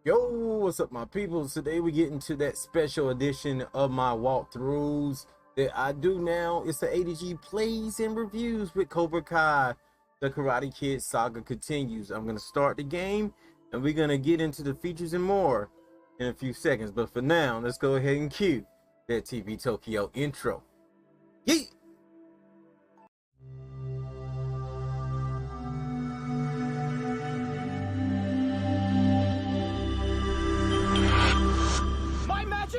Yo, what's up, my people? Today we get into that special edition of my walkthroughs that I do now. It's the ADG plays and reviews with Cobra Kai. The Karate Kid Saga Continues. I'm going to start the game and we're going to get into the features and more in a few seconds. But for now, let's go ahead and cue that TV Tokyo intro. Yeet!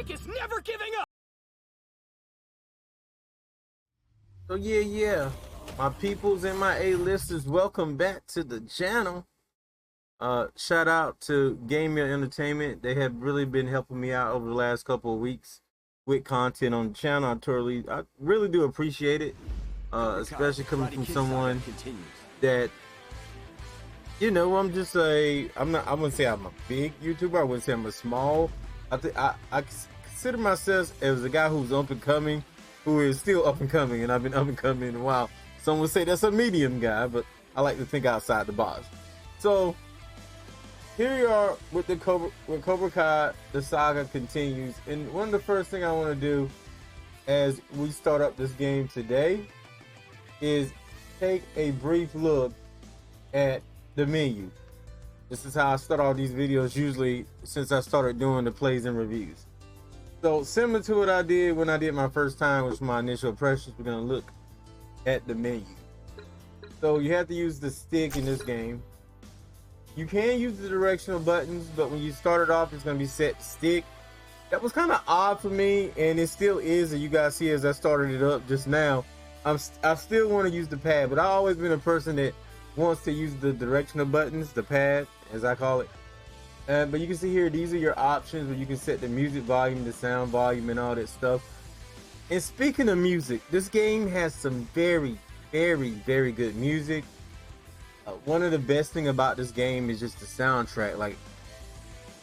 Is never giving up. So yeah, my peoples and my A-listers, welcome back to the channel. Shout out to Gamer Entertainment. They have really been helping me out over the last couple of weeks with content on the channel. I really do appreciate it, especially coming from someone that, you know, I wouldn't say I'm a big YouTuber. I wouldn't say I'm a small. I consider myself as a guy who's up and coming, who is still up and coming, and I've been up and coming in a while. Some would say that's a medium guy, but I like to think outside the box. So here we are with Cobra Kai, the saga continues, and one of the first things I want to do as we start up this game today is take a brief look at the menu. This is how I start all these videos usually since I started doing the plays and reviews. So similar to what I did when I did my first time, which was my initial impressions, we're gonna look at the menu. So you have to use the stick in this game. You can use the directional buttons, but when you start it off, it's gonna be set to stick. That was kind of odd for me, and it still is, and you guys see as I started it up just now, I still want to use the pad, but I've always been a person that wants to use the directional buttons, the pad, as I call it. But you can see here, these are your options where you can set the music volume, the sound volume, and all that stuff. And speaking of music, this game has some very, very, very good music. One of the best thing about this game is just the soundtrack. Like,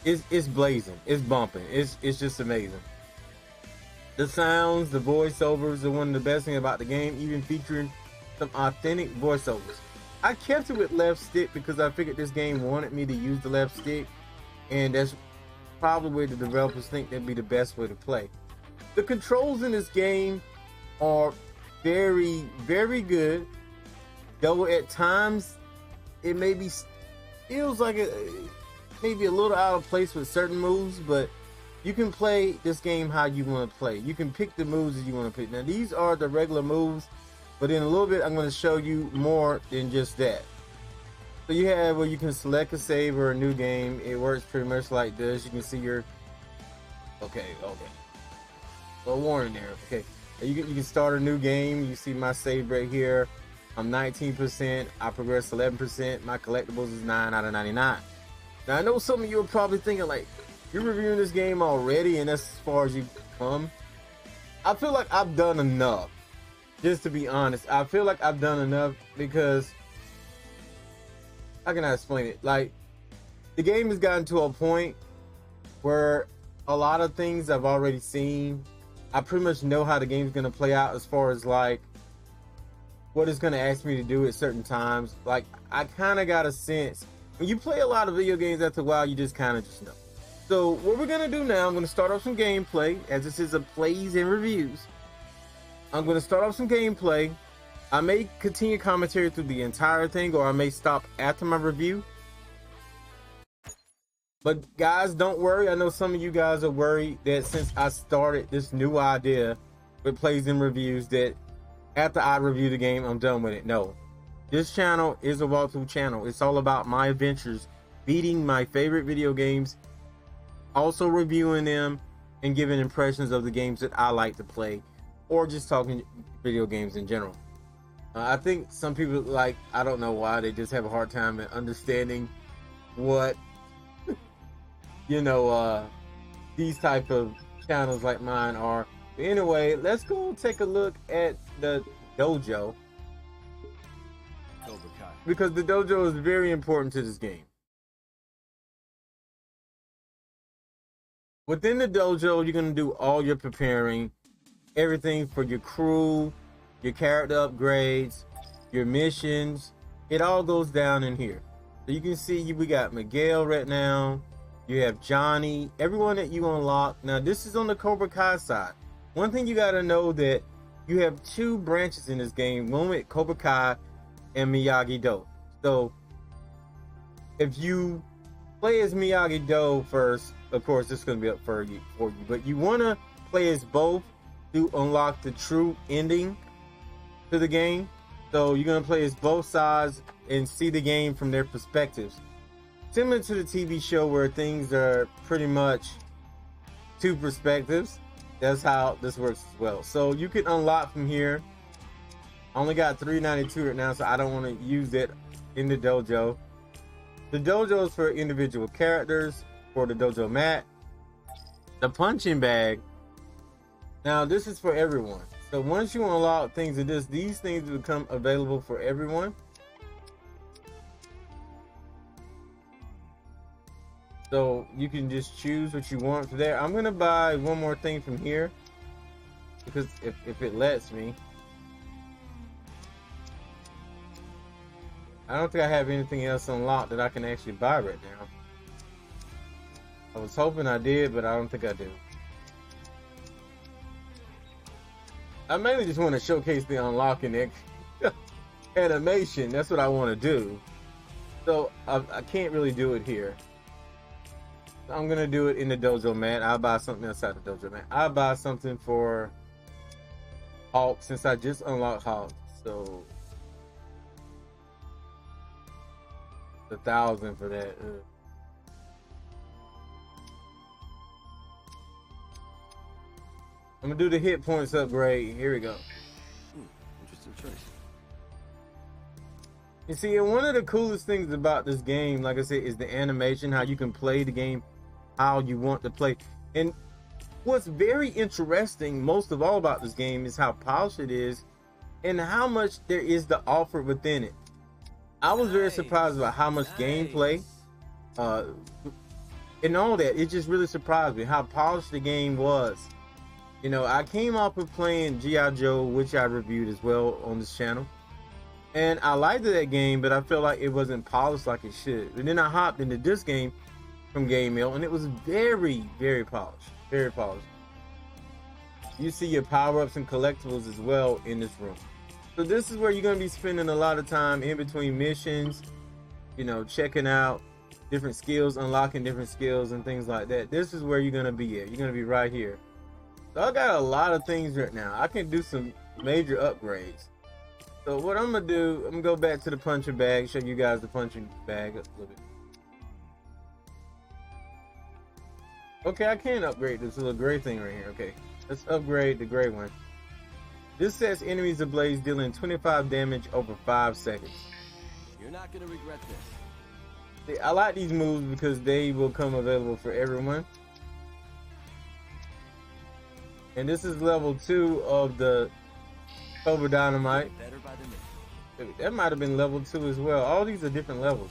it's blazing, it's bumping, it's just amazing. The sounds, the voiceovers are one of the best thing about the game, even featuring some authentic voiceovers. I kept it with left stick because I figured this game wanted me to use the left stick, and that's probably where the developers think that'd be the best way to play. The controls in this game are very, very good, though at times it maybe feels like it maybe a little out of place with certain moves, but you can play this game how you want to play. You can pick the moves that you want to pick. Now these are the regular moves, but in a little bit, I'm going to show you more than just that. So you have where you can select a save or a new game. It works pretty much like this. You can see your, okay. A warning there, okay. You can start a new game. You see my save right here. I'm 19%. I progressed 11%. My collectibles is 9 out of 99. Now I know some of you are probably thinking like, you're reviewing this game already and that's as far as you come. I feel like I've done enough. Just to be honest, I feel like I've done enough because, how can I explain it? Like, the game has gotten to a point where a lot of things I've already seen. I pretty much know how the game's going to play out as far as like what it's going to ask me to do at certain times. Like, I kind of got a sense. When you play a lot of video games after a while, you just kind of just know. So what we're going to do now, I'm going to start off some gameplay, as this is a plays and reviews. I'm going to start off some gameplay. I may continue commentary through the entire thing, or I may stop after my review. But guys, don't worry. I know some of you guys are worried that since I started this new idea with plays and reviews, that after I review the game, I'm done with it. No. This channel is a walkthrough channel. It's all about my adventures, beating my favorite video games, also reviewing them, and giving impressions of the games that I like to play, or just talking video games in general. I think some people, like, I don't know why, they just have a hard time in understanding what, you know, these type of channels like mine are. But anyway, let's go take a look at the dojo, because the dojo is very important to this game. Within the dojo, you're going to do all your preparing, everything for your crew, your character upgrades, your missions. It all goes down in here. So you can see we got Miguel right now. You have Johnny, everyone that you unlock. Now this is on the Cobra Kai side. One thing you gotta know that you have two branches in this game, one with Cobra Kai and Miyagi-Do. So if you play as Miyagi-Do first, of course this is gonna be up for you, but you wanna play as both to unlock the true ending to the game. So you're gonna play as both sides and see the game from their perspectives. Similar to the TV show where things are pretty much two perspectives. That's how this works as well. So you can unlock from here. I only got 392 right now, so I don't want to use it in the dojo. The dojo is for individual characters, for the dojo mat. The punching bag. Now this is for everyone. So once you unlock things of this, these things become available for everyone. So you can just choose what you want for there. I'm gonna buy one more thing from here because if it lets me. I don't think I have anything else unlocked that I can actually buy right now. I was hoping I did, but I don't think I do. I mainly just want to showcase the unlocking animation. That's what I want to do. So I can't really do it here. I'm gonna do it in the dojo mat. I'll buy something outside the dojo mat. I'll buy something for Hulk since I just unlocked Hulk. So 1,000 for that. I'm gonna do the hit points upgrade. Here we go. Interesting choice. You see, and one of the coolest things about this game, like I said, is the animation, how you can play the game how you want to play. And what's very interesting most of all about this game is how polished it is and how much there is to offer within it. I was very surprised about how much gameplay and all that. It just really surprised me how polished the game was. You know, I came off of playing G.I. Joe, which I reviewed as well on this channel. And I liked that game, but I felt like it wasn't polished like it should. And then I hopped into this game from Game Mill, and it was very, very polished. Very polished. You see your power-ups and collectibles as well in this room. So this is where you're going to be spending a lot of time in between missions, you know, checking out different skills, unlocking different skills and things like that. This is where you're going to be at. You're going to be right here. So I got a lot of things right now. I can do some major upgrades. So what I'm gonna do, I'm gonna go back to the punching bag, show you guys the punching bag a little bit. Okay, I can upgrade this little gray thing right here. Okay, let's upgrade the gray one. This sets enemies ablaze, dealing 25 damage over 5 seconds. You're not gonna regret this. See, I like these moves because they will come available for everyone. And this is level 2 of the Cobra Dynamite. That might have been level 2 as well. All these are different levels.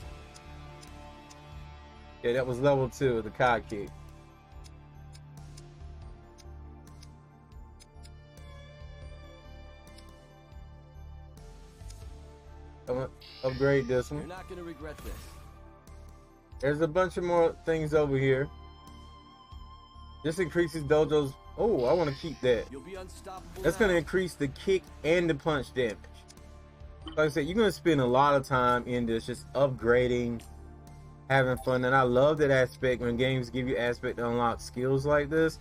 Yeah, that was level 2 of the Kai Kick. I'm gonna upgrade this one. You're not gonna regret this. There's a bunch of more things over here. This increases Dojo's. Oh, I want to keep that. You'll be unstoppable. That's going to increase the kick and the punch damage. Like I said, you're going to spend a lot of time in this, just upgrading, having fun. And I love that aspect when games give you aspect to unlock skills like this.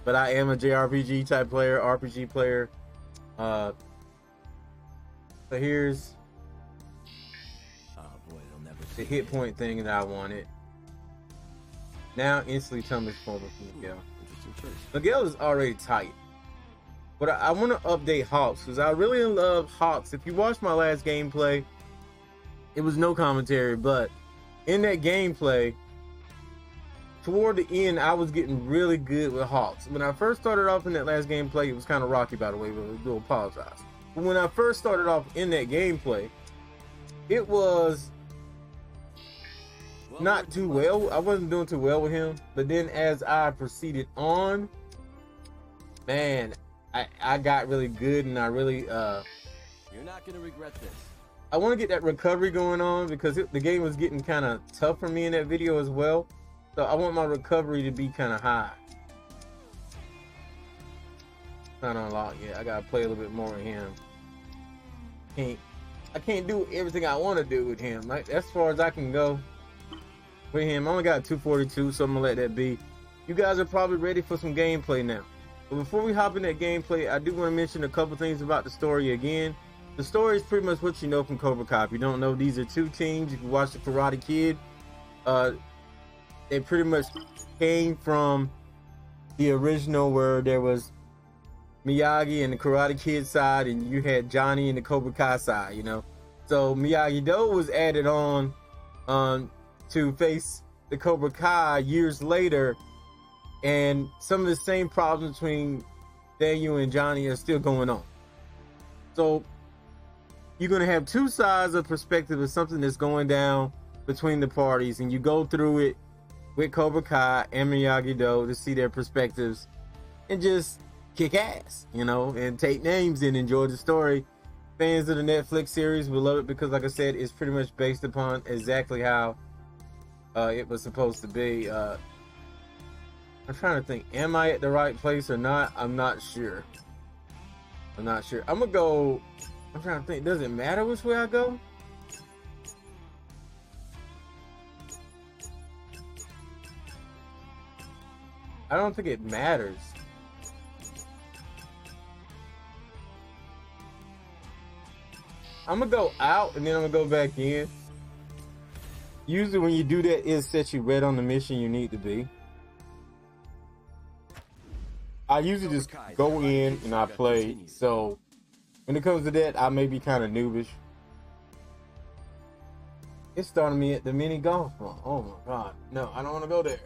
But I am a JRPG type player, RPG player. So here's the hit point thing that I wanted. Now instantly tumbles forward from Miguel. Miguel is already tight. But I want to update Hawks because I really love Hawks. If you watched my last gameplay, it was no commentary, but in that gameplay, toward the end, I was getting really good with Hawks. When I first started off in that last gameplay, it was kind of rocky, by the way, but I do apologize. But when I first started off in that gameplay, it was not too well. I wasn't doing too well with him. But then as I proceeded on, man, I got really good, and I really You're not gonna regret this. I want to get that recovery going on because the game was getting kind of tough for me in that video as well. So I want my recovery to be kind of high. Not unlocked yet. I gotta play a little bit more with him. I can't do everything I want to do with him. Like, as far as I can go with him. I only got 242, so I'm gonna let that be. You guys are probably ready for some gameplay now. But before we hop in that gameplay, I do want to mention a couple things about the story again. The story is pretty much what you know from Cobra Kai. If you don't know, these are two teams. If you watch the Karate Kid, they pretty much came from the original where there was Miyagi and the Karate Kid side, and you had Johnny and the Cobra Kai side, you know. So Miyagi-Do was added on to face the Cobra Kai years later, and some of the same problems between Daniel and Johnny are still going on. So you're going to have two sides of perspective of something that's going down between the parties, and you go through it with Cobra Kai and Miyagi-Do to see their perspectives and just kick ass, you know, and take names and enjoy the story. Fans of the Netflix series will love it because, like I said, it's pretty much based upon exactly how it was supposed to be. I'm trying to think, am I at the right place or not? I'm not sure. I'm gonna go. I'm trying to think, does it matter which way I go? I don't think it matters. I'm gonna go out and then I'm gonna go back in. Usually when you do that, it sets you right on the mission you need to be. I usually just go in and I play. So when it comes to that, I may be kind of noobish. It's starting me at the mini golf ball. Oh my god. No, I don't want to go there.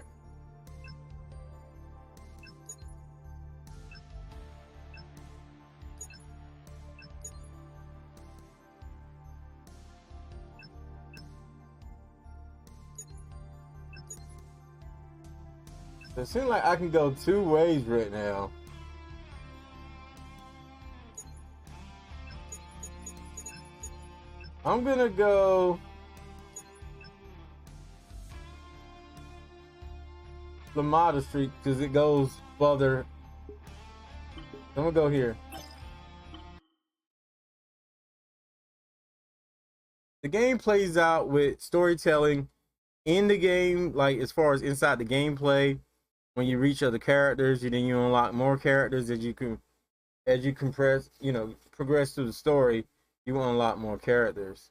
It seems like I can go two ways right now. I'm gonna go Lamada Street because it goes further. I'm gonna go here. The game plays out with storytelling in the game, like as far as inside the gameplay. When you reach other characters, then you unlock more characters as you progress through the story. You unlock more characters.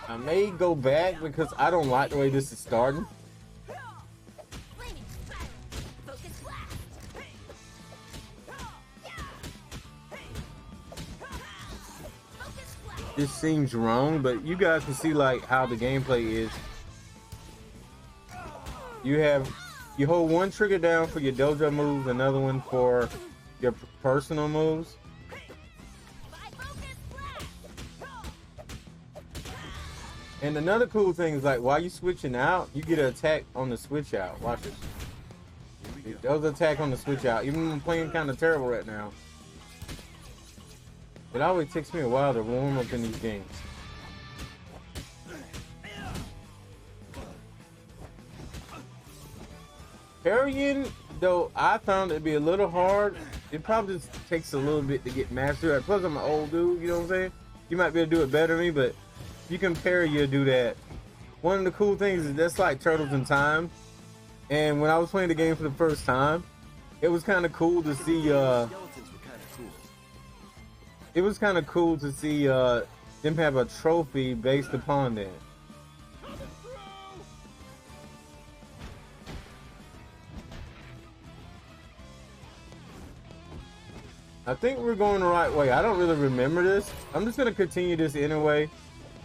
I may go back because I don't like the way this is starting. This seems wrong, but you guys can see like how the gameplay is. You hold one trigger down for your dojo moves, another one for your personal moves. And another cool thing is like while you switching out, you get an attack on the switch out. Watch this. Those attack on the switch out. Even when I'm playing kind of terrible right now. It always takes me a while to warm up in these games. Parrying, though, I found it to be a little hard. It probably just takes a little bit to get mastered. Plus, I'm an old dude, you know what I'm saying? You might be able to do it better than me, but if you can parry, you'll do that. One of the cool things is that's like Turtles in Time. And when I was playing the game for the first time, it was kind of cool to see it was kind of cool to see them have a trophy based upon that. I think we're going the right way. I don't really remember this. I'm just going to continue this anyway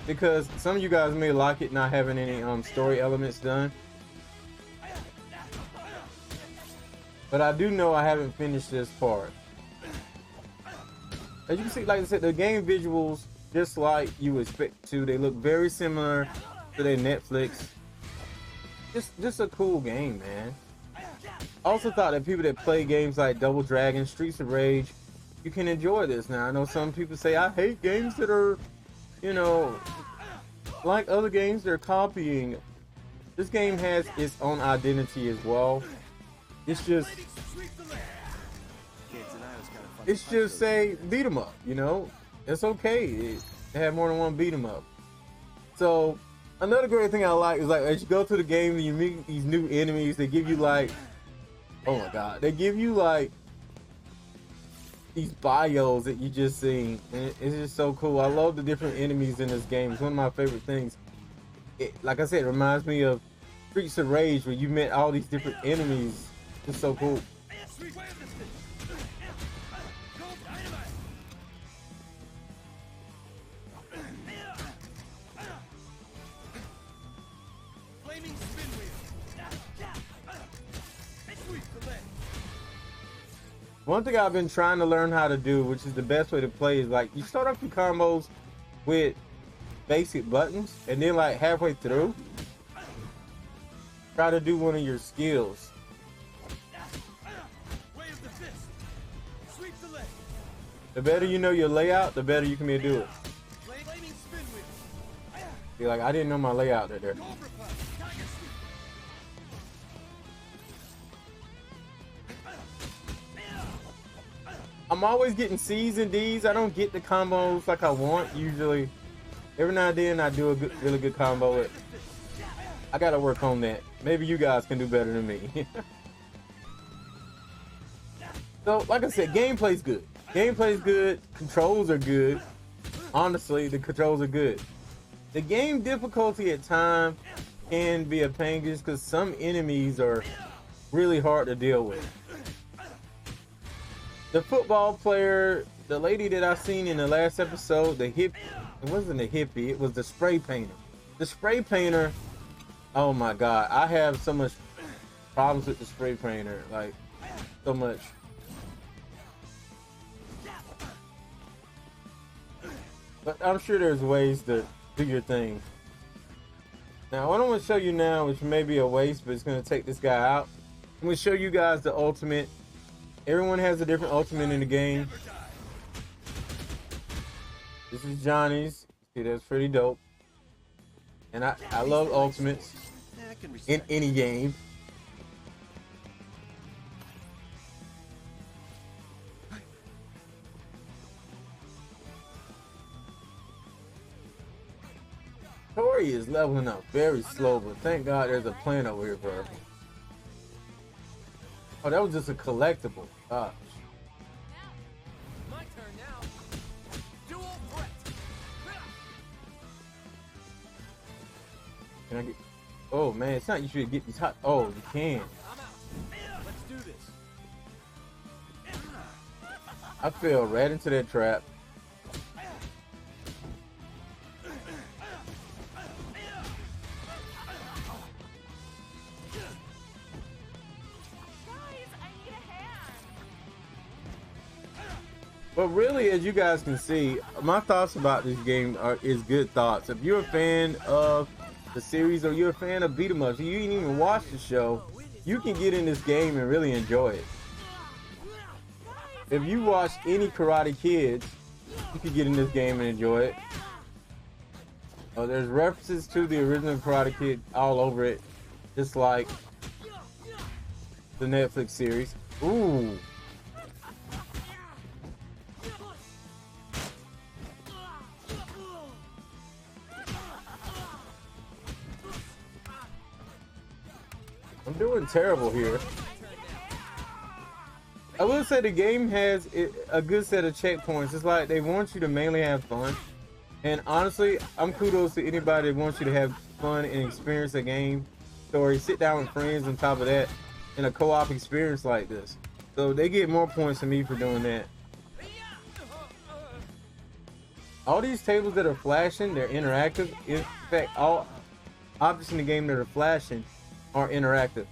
because some of you guys may like it not having any story elements done. But I do know I haven't finished this part. As you can see, like I said, the game visuals, just like you expect to, they look very similar to their Netflix just a cool game, man. I also thought that people that play games like Double Dragon, Streets of Rage, you can enjoy this. Now I know some people say I hate games that are, you know, like other games they're copying. This game has its own identity as well. It's just say beat 'em up, you know. It's okay to have more than one beat 'em up. So another great thing I like is like as you go through the game and you meet these new enemies, they give you like, oh my god, they give you like these bios that you just seen, and it's just so cool. I love the different enemies in this game. It's one of my favorite things. Like I said, it reminds me of Streets of Rage where you met all these different enemies. It's so cool. One thing I've been trying to learn how to do, which is the best way to play, is like you start off your combos with basic buttons, and then like halfway through, try to do one of your skills. The better you know your layout, the better you can do it. Be like, I didn't know my layout there. I'm always getting C's and D's. I don't get the combos like I want usually. Every now and then I do a really good combo. I gotta work on that. Maybe you guys can do better than me. So, like I said, gameplay's good. Gameplay's good. Controls are good. Honestly, the controls are good. The game difficulty at times can be a pain just because some enemies are really hard to deal with. The football player, the lady that I seen in the last episode, it wasn't a hippie, it was the spray painter. The spray painter, oh my god, I have so much problems with the spray painter, like, so much. But I'm sure there's ways to do your thing. Now, what I'm going to show you now, which may be a waste, but it's going to take this guy out. I'm going to show you guys the ultimate. Everyone has a different ultimate in the game. This is Johnny's. See, that's pretty dope. And I love ultimates in any game. Tori is leveling up very slow, but thank God there's a plan over here for her. Oh, that was just a collectible. Gosh. My turn now. Dual threat. Can I get? Oh man, it's not you should get these hot. Oh, you can. I'm out. Let's do this. I fell right into that trap. But really, as you guys can see, my thoughts about this game is good thoughts. If you're a fan of the series or you're a fan of beat 'em ups, you didn't even watch the show, you can get in this game and really enjoy it. If you watch any Karate Kids, you can get in this game and enjoy it. There's references to the original Karate Kid all over it, just like the Netflix series. Ooh. I'm doing terrible here. I will say the game has a good set of checkpoints. It's like they want you to mainly have fun. And honestly, I'm kudos to anybody that wants you to have fun and experience a game story. Sit down with friends on top of that in a co-op experience like this. So they get more points than me for doing that. All these tables that are flashing, they're interactive. In fact, all objects in the game that are flashing are interactive.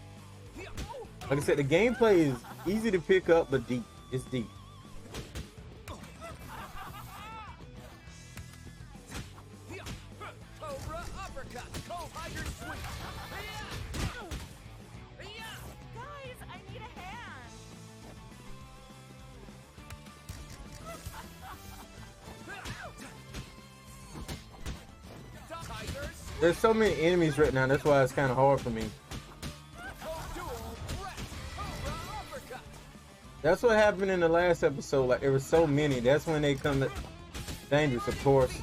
Like I said, the gameplay is easy to pick up, but deep. It's deep. Cobra uppercut. Co-hider sweep. There's so many enemies right now. That's why it's kind of hard for me. That's what happened in the last episode. Like there were so many. That's when they come to dangerous, of course.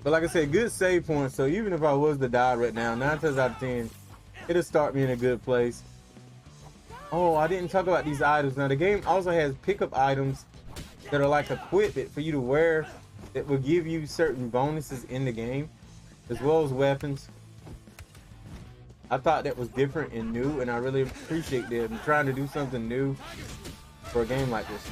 But like I said, good save points. So even if I was to die right now, 9 times out of 10, it'll start me in a good place. Oh, I didn't talk about these items. Now the game also has pickup items that are like equipment for you to wear that will give you certain bonuses in the game, as well as weapons. I thought that was different and new, and I really appreciate them trying to do something new for a game like this.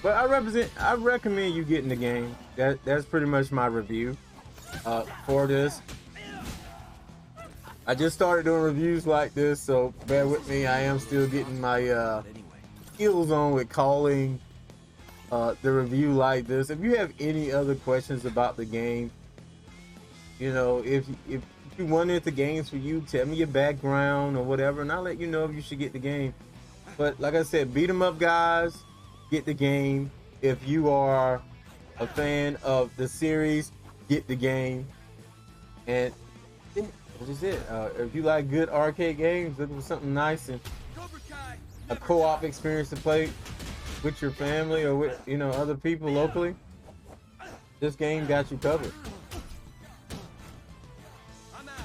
But I recommend you getting the game. That's pretty much my review for this. I just started doing reviews like this, so bear with me. I am still getting my skills on with calling the review like this. If you have any other questions about the game, you know, if you wonder if the game's for you, tell me your background or whatever, and I'll let you know if you should get the game. But like I said, beat 'em up, guys. Get the game. If you are a fan of the series, get the game. And what is it? If you like good arcade games, looking for something nice and a co-op experience to play with your family or with, you know, other people locally, this game got you covered.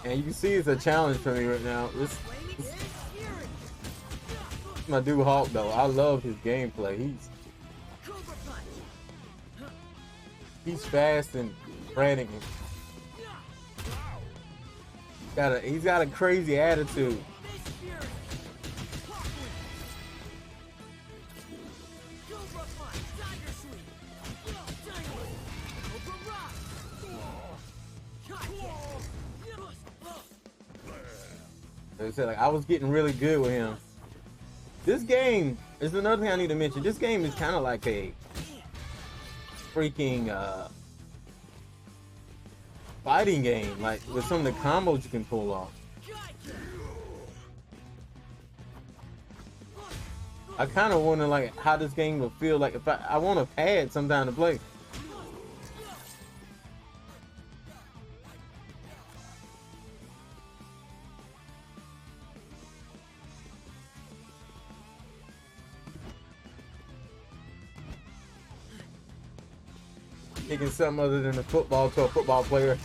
And you can see it's a challenge for me right now. This my dude Hawk though. I love his gameplay. He's fast and frantic. He's got a crazy attitude. Like I said, like I was getting really good with him. This game is another thing I need to mention. This game is kind of like a freaking fighting game, like with some of the combos you can pull off. I kind of wonder like how this game would feel like if I want a pad sometime to play. Taking something other than a football to a football player.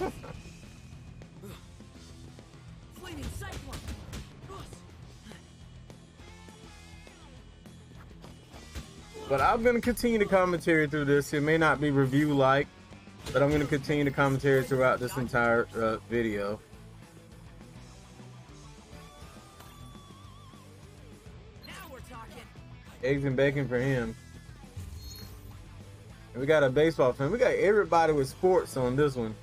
But I'm going to continue the commentary through this. It may not be review-like, but I'm going to continue the commentary throughout this entire video. Now we're talking. Eggs and bacon for him. And we got a baseball fan. We got everybody with sports on this one.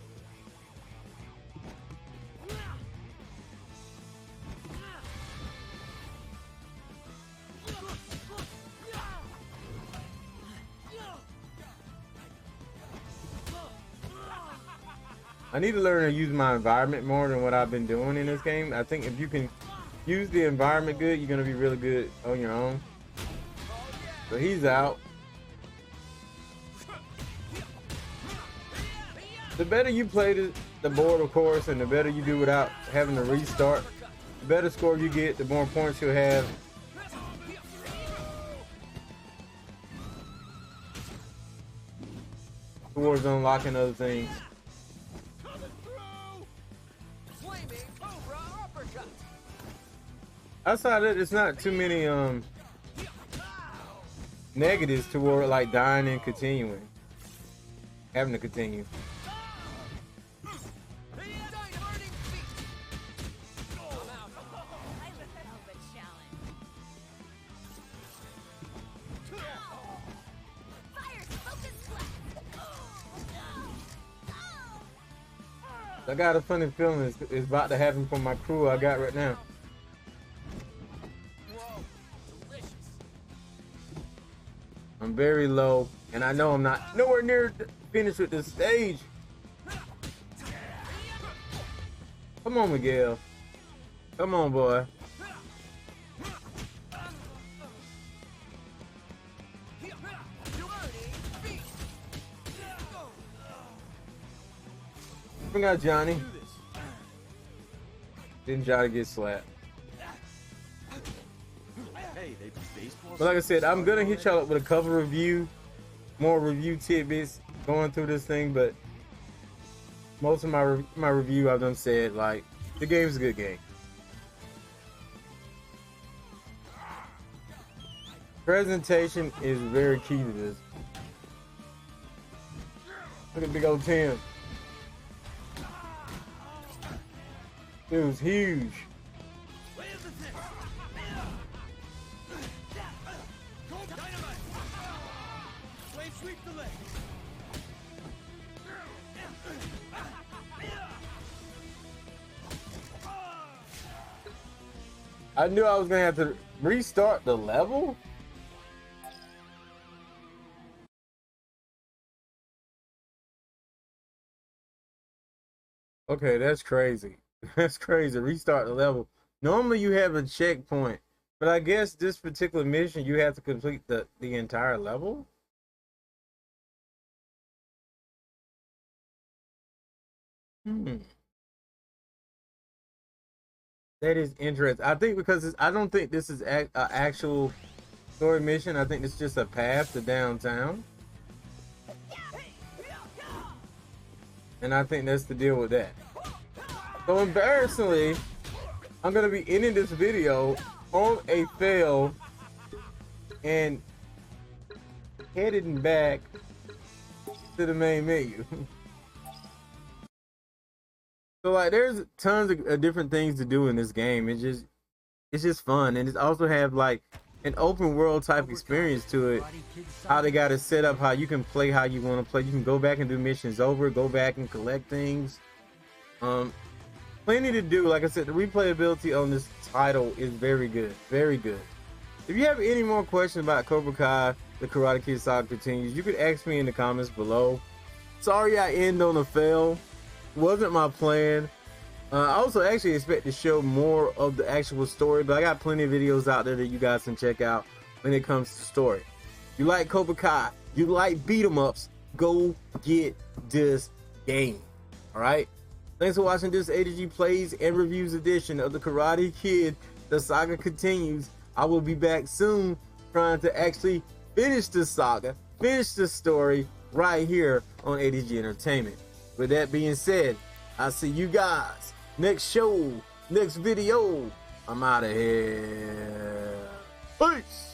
I need to learn to use my environment more than what I've been doing in this game. I think if you can use the environment good, you're going to be really good on your own. So he's out. The better you play the board, of course, and the better you do without having to restart, the better score you get, the more points you'll have. Towards unlocking other things. Outside of that, it's not too many negatives toward like dying and continuing, having to continue. I got a funny feeling it's about to happen for my crew I got right now. I'm very low, and I know I'm not nowhere near finished with this stage. Come on, Miguel. Come on, boy. Bring out Johnny. Didn't Johnny get slapped? But like I said, I'm gonna hit y'all up with a cover review, more review tidbits going through this thing. But most of my review, I've done said like the game's a good game. Presentation is very key to this. Look at big old Tim. Dude's huge. I knew I was gonna have to restart the level. Okay, that's crazy. That's crazy. Restart the level. Normally you have a checkpoint, but I guess this particular mission you have to complete the entire level. That is interesting. I think because I don't think this is an actual story mission. I think it's just a path to downtown. And I think that's the deal with that. So embarrassingly, I'm going to be ending this video on a fail and heading back to the main menu. So like there's tons of different things to do in this game. It's just fun, and it's also have like an open world type experience to it. How they got it set up, how you can play how you want to play. You can go back and do missions over, go back and collect things. Plenty to do. Like I said, the replayability on this title is very good, very good. If you have any more questions about Cobra Kai, the Karate Kid Saga Continues, you could ask me in the comments below. Sorry I end on a fail. Wasn't my plan. I also actually expect to show more of the actual story, but I got plenty of videos out there that you guys can check out when it comes to story. You like Cobra Kai, you like beat 'em ups, go get this game. Alright? Thanks for watching this ADG Plays and Reviews edition of the Karate Kid, the Saga Continues. I will be back soon trying to actually finish this saga, finish this story right here on ADG Entertainment. With that being said, I'll see you guys next show, next video. I'm out of here. Peace.